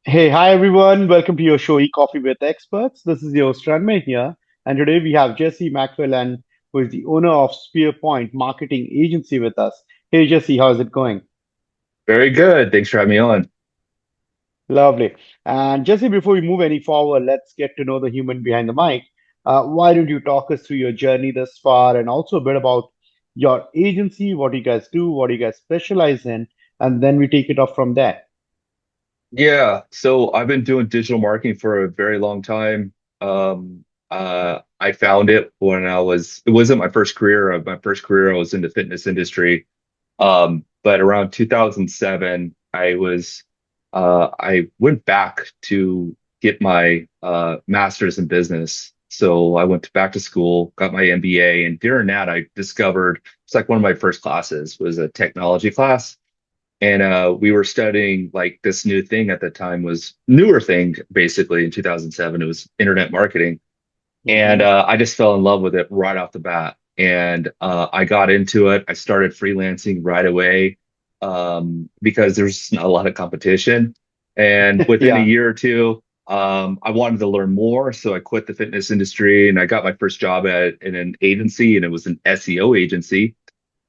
Hey, hi everyone. Welcome to your show, E-Coffee with Experts. This is your host, Ranmay here. And today we have Jesse McFarland, who is the owner of SpeerPoint Marketing Agency with us. Hey, Jesse, how's it going? Very good. Thanks for having me on. Lovely. And Jesse, before we move any forward, let's get to know the human behind the mic. Why don't you talk us through your journey thus far and also a bit about your agency, what you guys do, what you guys specialize in, and then we take it off from there. Yeah, so I've been doing digital marketing for a very long time. I found it when it wasn't my first career. My first career, I was in the fitness industry. But around 2007, I went back to get my master's in business. So I went back to school, got my MBA, and during that, I discovered it's like one of my first classes was a technology class. And we were studying like this new thing at the time was newer thing basically in 2007. It was internet marketing. And Hmm. I just fell in love with it right off the bat. And I got into it. I started freelancing right away because there's not a lot of competition. And within a Yeah. year or two, I wanted to learn more. So I quit the fitness industry and I got my first job in an agency, and it was an SEO agency.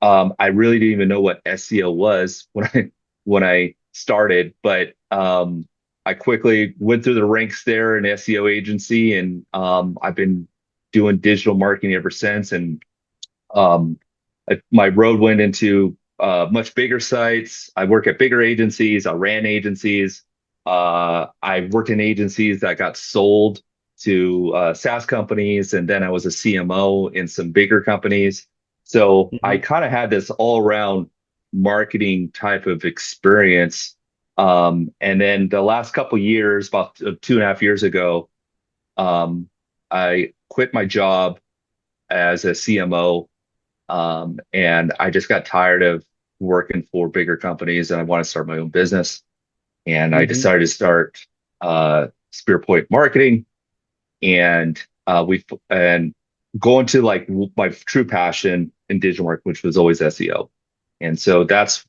I really didn't even know what SEO was when I started, but I quickly went through the ranks there in SEO agency, and I've been doing digital marketing ever since. And my road went into much bigger sites. I work at bigger agencies. I ran agencies. I worked in agencies that got sold to SaaS companies, and then I was a CMO in some bigger companies. So I Hmm. kind of had this all around marketing type of experience. And then the last couple years, about 2.5 years ago, um, I quit my job as a CMO, and I just got tired of working for bigger companies, and I want to start my own business. And I Hmm. decided to start SpeerPoint Marketing, and and go into like my true passion in digital marketing, which was always SEO. And so that's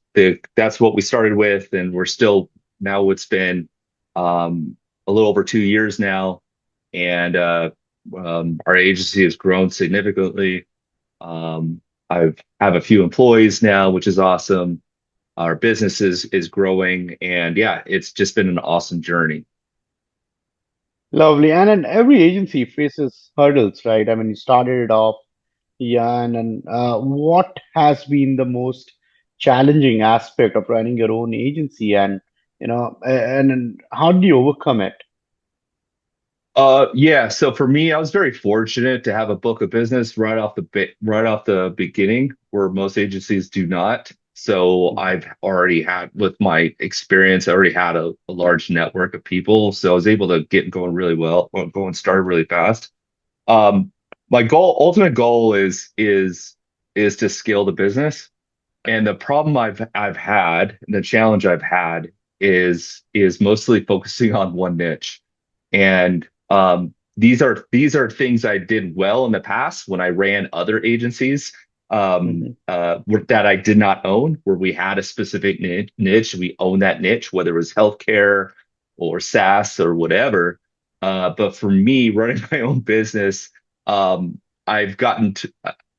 what we started with, and we're still now. It's been a little over 2 years now, and our agency has grown significantly. I've have a few employees now, which is awesome. Our business is growing, and yeah, it's just been an awesome journey. Lovely. And then every agency faces hurdles, right? I mean, you started it off, yeah, and what has been the most challenging aspect of running your own agency, and and how do you overcome it? Yeah. So for me, I was very fortunate to have a book of business right off the beginning, where most agencies do not. So I've already had, with my experience, I already had a large network of people. So I was able to get going really well, or go and start really fast. Um, my ultimate goal is to scale the business. And the problem I've had, and the challenge I've had is mostly focusing on one niche. And these are things I did well in the past when I ran other agencies Hmm. that I did not own, where we had a specific niche, we own that niche, whether it was healthcare or SaaS or whatever. But for me, running my own business, I've gotten to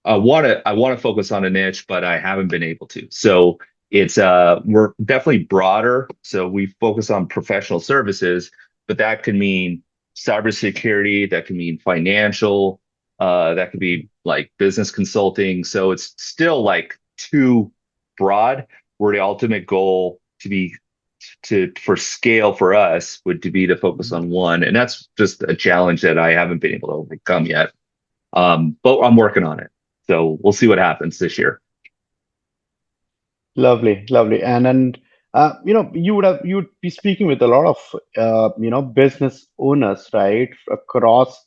I want to focus on a niche, but I haven't been able to. So it's we're definitely broader. So we focus on professional services, but that could mean cybersecurity, that could mean financial, that could be like business consulting. So it's still like too broad, where the ultimate goal to be to for scale for us would to be to focus on one. And that's just a challenge that I haven't been able to overcome yet. But I'm working on it. So we'll see what happens this year. Lovely, lovely. You would be speaking with a lot of business owners, right, across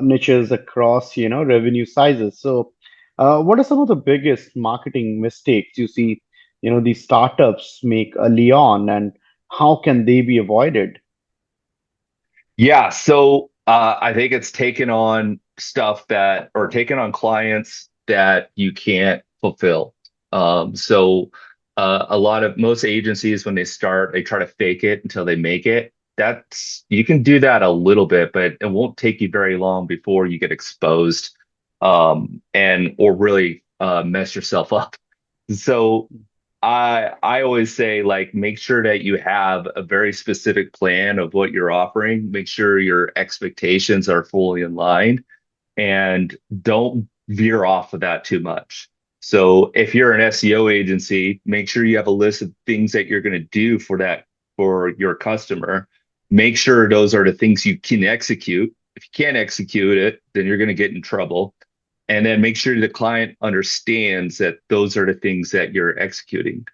niches, across revenue sizes. So, what are some of the biggest marketing mistakes you see, these startups make early on, and how can they be avoided? Yeah, so I think it's taken on stuff that, or taken on clients that you can't fulfill. So a lot of most agencies, when they start, they try to fake it until they make it. that's you can do that a little bit, but it won't take you very long before you get exposed, and or really mess yourself up. So I always say, like, make sure that you have a very specific plan of what you're offering. Make sure your expectations are fully in line, and don't veer off of that too much. So if you're an SEO agency, make sure you have a list of things that you're going to do for that, for your customer. Make sure those are the things you can execute. If you can't execute it, then you're going to get in trouble. And then make sure the client understands that those are the things that you're executing.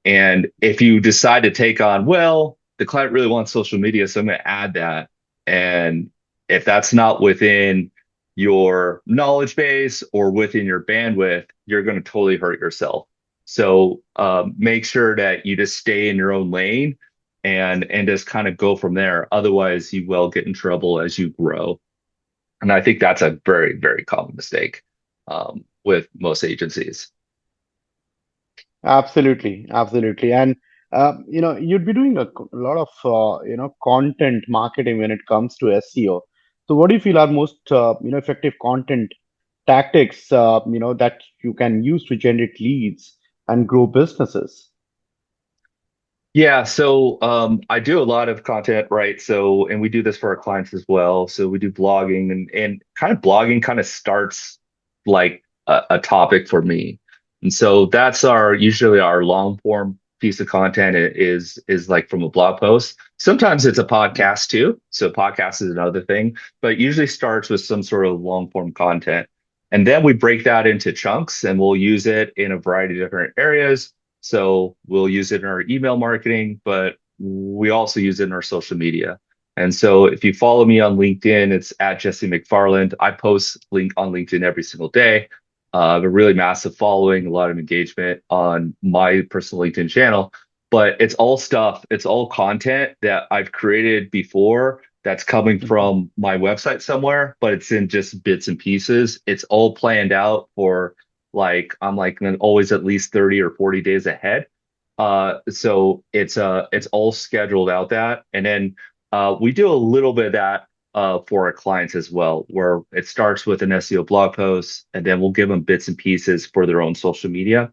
And if you decide to take on, well, the client really wants social media, so I'm going to add that. And if that's not within your knowledge base or within your bandwidth, you're going to totally hurt yourself. So make sure that you just stay in your own lane and just kind of go from there. Otherwise, you will get in trouble as you grow. And I think that's a very, very common mistake with most agencies. Absolutely, absolutely. And you'd be doing a lot of content marketing when it comes to SEO. So, what do you feel are most effective content tactics that you can use to generate leads and grow businesses? Yeah, so I do a lot of content, right? So, and we do this for our clients as well. So we do blogging, and kind of blogging kind of starts like a topic for me. And so that's our usually our long form piece of content is like from a blog post. Sometimes it's a podcast too. So podcast is another thing, but it usually starts with some sort of long form content. And then we break that into chunks and we'll use it in a variety of different areas. So we'll use it in our email marketing, but we also use it in our social media. And so if you follow me on LinkedIn, it's at Jesse McFarland. I post link on LinkedIn every single day. I have a really massive following, a lot of engagement on my personal LinkedIn channel, but it's all stuff, it's all content that I've created before that's coming Mhm. from my website somewhere, but it's in just bits and pieces. It's all planned out for, like, I'm like always at least 30 or 40 days ahead. So it's all scheduled out that. And then we do a little bit of that for our clients as well, where it starts with an SEO blog post, and then we'll give them bits and pieces for their own social media.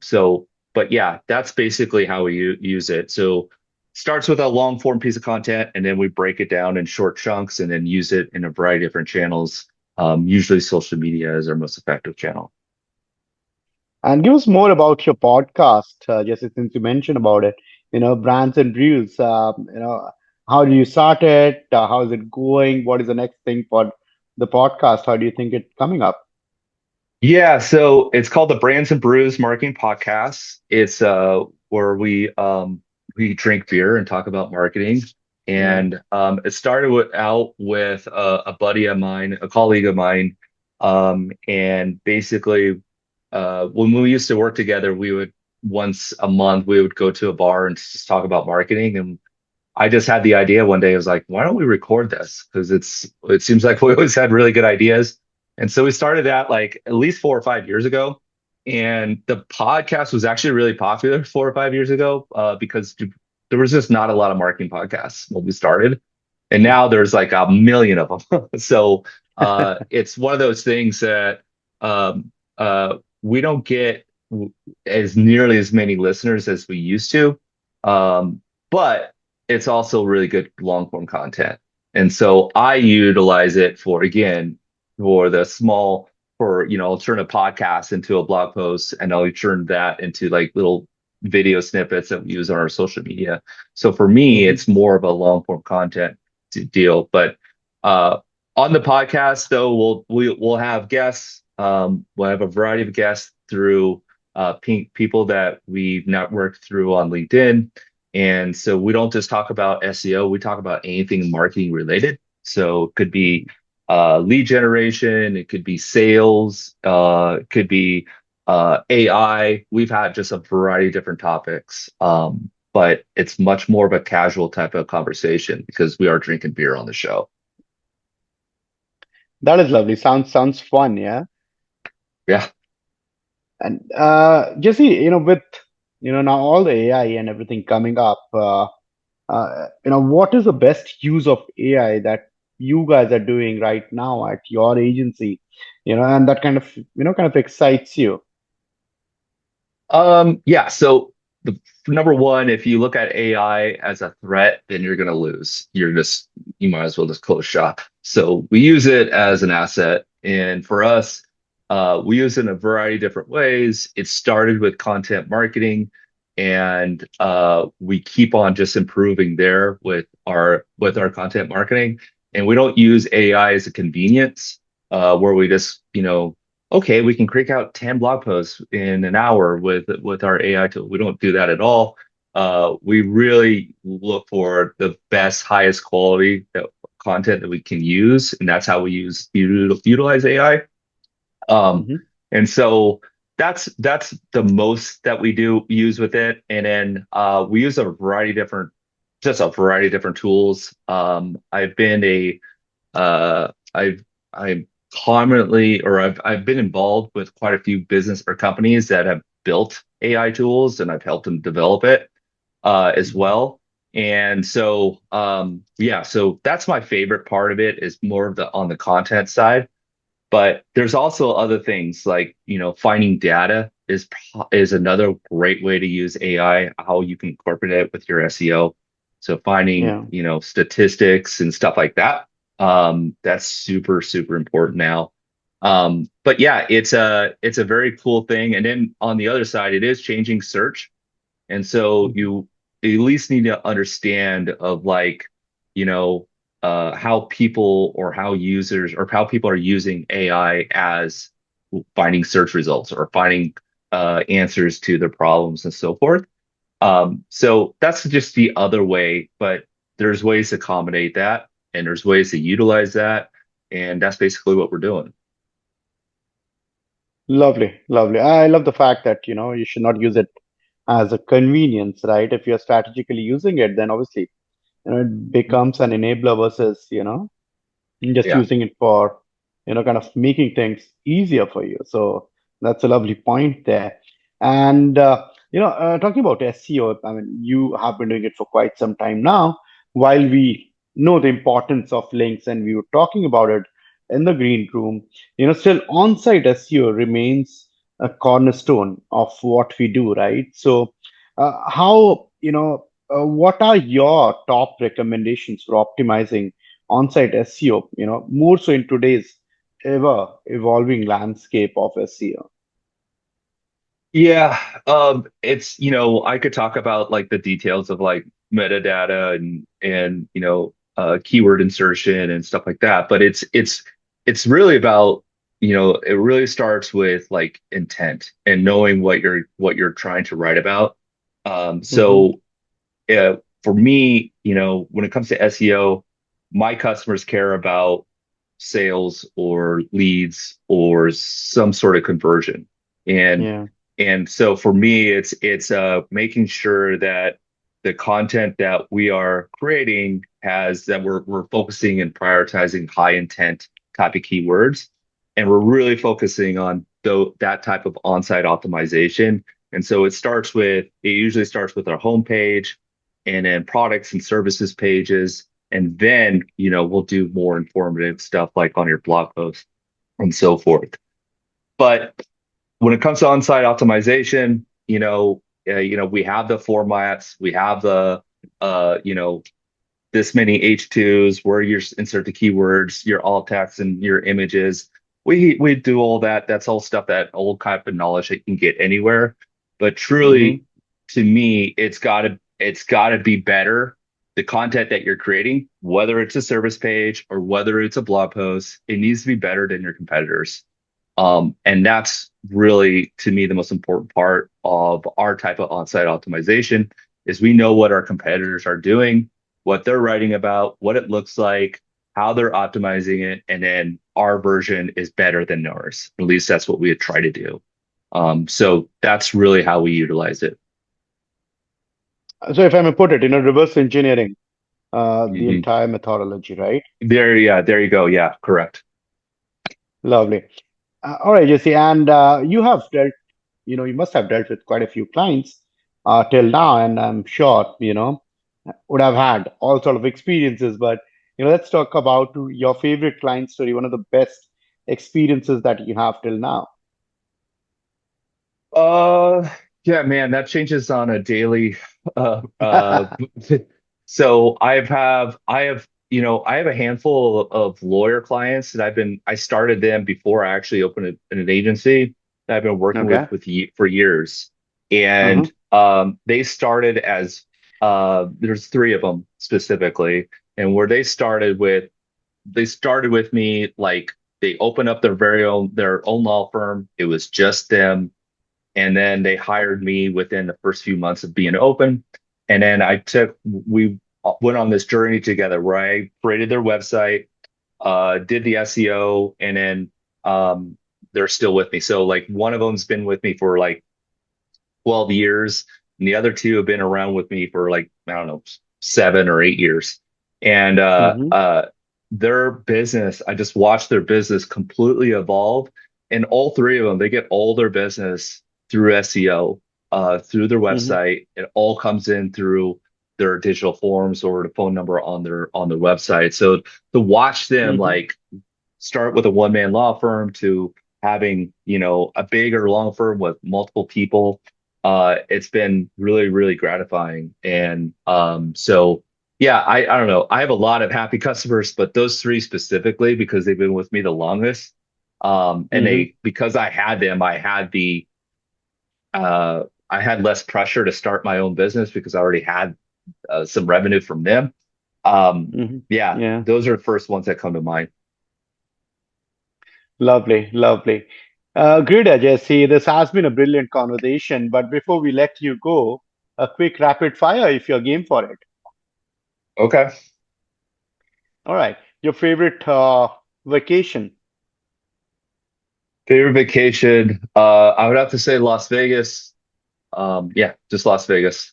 So, but yeah, that's basically how we use it. So starts with a long form piece of content, and then we break it down in short chunks and then use it in a variety of different channels. Usually social media is our most effective channel. And give us more about your podcast, Jesse, since you mentioned about it. Brands and brews. How do you start it? How is it going? What is the next thing for the podcast? How do you think it's coming up? Yeah, so it's called the Brands and Brews Marketing Podcast. It's where we drink beer and talk about marketing. Yeah. And it started out with a buddy of mine, a colleague of mine. And basically, when we used to work together, we would once a month we would go to a bar and just talk about marketing. And I just had the idea one day. I was like, why don't we record this? Because it seems like we always had really good ideas. And so we started that like at least 4 or 5 years ago. And the podcast was actually really popular 4 or 5 years ago because there was just not a lot of marketing podcasts when we started. And now there's like a million of them. So it's one of those things that we don't get as nearly as many listeners as we used to. But it's also really good long form content. And so I utilize it for, again, for the small, for, I'll turn a podcast into a blog post and I'll turn that into like little video snippets that we use on our social media. So for me, Mhm. it's more of a long form content deal. But uh, on the podcast, though, we'll have guests. We'll have a variety of guests through people that we've networked through on LinkedIn. And so we don't just talk about SEO, we talk about anything marketing related. So it could be lead generation, it could be sales, it could be AI. We've had just a variety of different topics, but it's much more of a casual type of conversation because we are drinking beer on the show. That is lovely. Sounds fun, yeah. Yeah. And Jesse, with now all the AI and everything coming up, what is the best use of AI that you guys are doing right now at your agency, and that kind of, kind of excites you. Yeah. So the number one, if you look at AI as a threat, then you're going to lose. You might as well just close shop. So we use it as an asset. And for us, we use it in a variety of different ways. It started with content marketing, and we keep on just improving there with our content marketing. And we don't use AI as a convenience, where we just, okay, we can crank out 10 blog posts in an hour with our AI tool. We don't do that at all. We really look for the best, highest quality content that we can use, and that's how we utilize AI. Um, Hmm. and so that's the most that we do use with it. And then we use a variety of different tools. I've been a I've commonly, or I've been involved with quite a few business or companies that have built AI tools, and I've helped them develop it as Hmm. well. And so yeah, so that's my favorite part of it, is more of the on the content side. But there's also other things like, finding data is another great way to use AI, how you can incorporate it with your SEO. So finding, Yeah. statistics and stuff like that. That's super, super important now. But yeah, it's a very cool thing. And then on the other side, it is changing search. And so Hmm. you at least need to understand of, like, you know, how people, or how users, or how people are using AI as finding search results, or finding answers to their problems and so forth. So that's just the other way, but there's ways to accommodate that, and there's ways to utilize that. And that's basically what we're doing. Lovely, lovely. I love the fact that, you should not use it as a convenience, right? If you're strategically using it, then obviously, it becomes an enabler versus, just Yeah. using it for, kind of making things easier for you. So that's a lovely point there. And, talking about SEO, I mean, you have been doing it for quite some time now. While we know the importance of links and we were talking about it in the green room, still on-site SEO remains a cornerstone of what we do, right? So, what are your top recommendations for optimizing on-site SEO, more so in today's ever evolving landscape of SEO. Yeah, it's, I could talk about like the details of like metadata and keyword insertion and stuff like that, but it's really about, it really starts with like intent and knowing what you're trying to write about. Hmm. So for me, when it comes to SEO, my customers care about sales or leads or some sort of conversion. And Yeah. and so for me, it's making sure that the content that we are creating has that we're focusing and prioritizing high intent type of keywords. And we're really focusing on that type of on-site optimization. And so it usually starts with our homepage, and then products and services pages. And then, we'll do more informative stuff like on your blog post and so forth. But when it comes to on-site optimization, we have the formats, we have the, this many H2s where you insert the keywords, your alt text and your images. We do all that. That's all stuff, that old type of knowledge that you can get anywhere. But truly, Hmm. to me, it's gotta be better. The content that you're creating, whether it's a service page or whether it's a blog post, it needs to be better than your competitors. And that's really, to me, the most important part of our type of on-site optimization, is we know what our competitors are doing, what they're writing about, what it looks like, how they're optimizing it, and then our version is better than ours. At least that's what we try to do. So that's really how we utilize it. So if I may put it, reverse engineering the Mhm. entire methodology, right? Yeah, there you go. Yeah, correct. Lovely. All right, Jesse, and you must have dealt with quite a few clients till now, and I'm sure, would have had all sort of experiences, but let's talk about your favorite client story, one of the best experiences that you have till now. Uh, yeah, man, that changes on a daily. Uh, uh, so I have a handful of lawyer clients that I started them before I actually opened an agency that I've been working Okay. for years. Mm-hmm. And they started as there's three of them specifically, and where they started with me like they opened up their own law firm. It was just them, and then they hired me within the first few months of being open. And then we went on this journey together where I created their website, did the SEO, and then they're still with me. So like one of them's been with me for like 12 years, and the other two have been around with me for like, I don't know, 7 or 8 years. And Mm-hmm. their business, I just watched their business completely evolve. And all three of them, they get all their business through SEO, through their Mm-hmm. website. It all comes in through their digital forms or the phone number on their website. So to watch them Mm-hmm. like start with a one man law firm to having, a bigger law firm with multiple people, it's been really, really gratifying. And so, yeah, I don't know. I have a lot of happy customers, but those three specifically, because they've been with me the longest, and Mm-hmm. because I had them, I had less pressure to start my own business because I already had some revenue from them. Mm-hmm. Yeah, Yeah. those are the first ones that come to mind. Lovely, lovely. Great, Jesse. This has been a brilliant conversation. But before we let you go, a quick rapid fire if you're game for it. Okay. All right. Your favorite vacation. Favorite vacation? I would have to say Las Vegas. Yeah, just Las Vegas.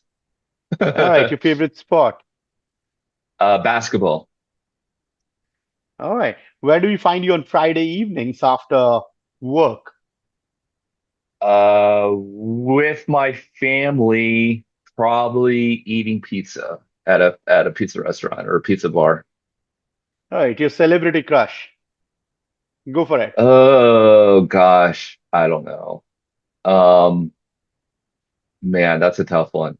All right. Your favorite sport. Basketball. All right. Where do we find you on Friday evenings after work? With my family, probably eating pizza at a pizza restaurant or a pizza bar. All right. Your celebrity crush. Go for it. Oh gosh, I don't know. Um, Man, that's a tough one.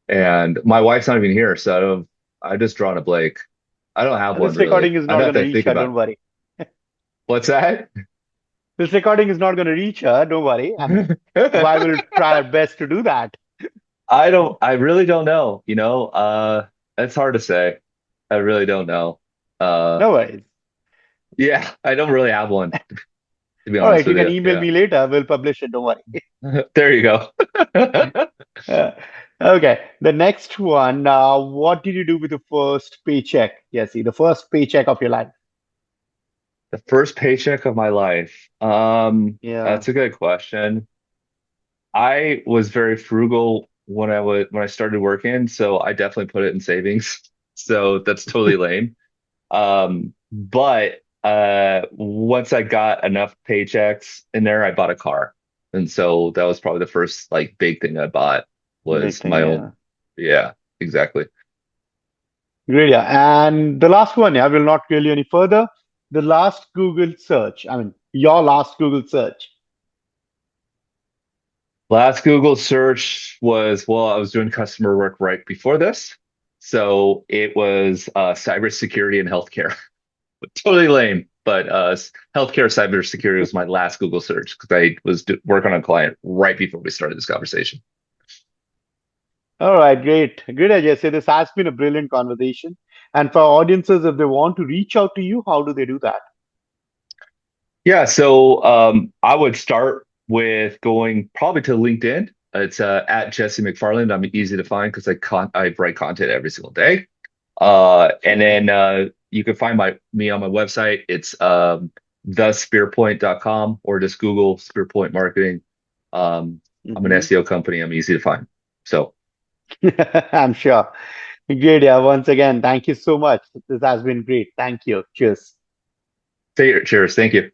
And my wife's not even here, so I just drawn a blank. I don't have one This recording. recording is I'd not have going to to reach think her. about Don't it. worry. What's that? This recording is not going to reach her. Don't worry. I mean, I will try our best to do that. I really don't know, it's hard to say. I really don't know. Uh, No worries. yeah, I don't really have one, to be All honest right. You with can you. email Yeah. me later. We'll publish it. Don't worry. There you go. Uh, okay. The next one. What did you do with the first paycheck? Yes, see, the first paycheck of your life. The first paycheck of my life. Yeah. That's a good question. I was very frugal when I started working, so I definitely put it in savings. So that's totally lame. But once I got enough paychecks in there, I bought a car. And so that was probably the first like big thing I bought Big was thing. my own. Yeah. Yeah, exactly. Great. Yeah. And the last one. Yeah. I will not grill you any further. The last Google search. I mean, your last Google search. Last Google search was, well, I was doing customer work right before this. So it was cybersecurity and healthcare. Totally lame, but healthcare cybersecurity was my last Google search because I was working on a client right before we started this conversation. All right, great. Great, Ajay. So this has been a brilliant conversation. And for audiences, if they want to reach out to you, how do they do that? Yeah, so I would start with going probably to LinkedIn. It's at Jesse McFarland. I'm easy to find because I write content every single day. And then you can find my me on my website. It's thespearpoint.com or just Google SpeerPoint Marketing. I'm an Hmm. SEO company. I'm easy to find. So I'm sure. Great. Yeah. Once again, thank you so much. This has been great. Thank you. Cheers. cheers. Thank you.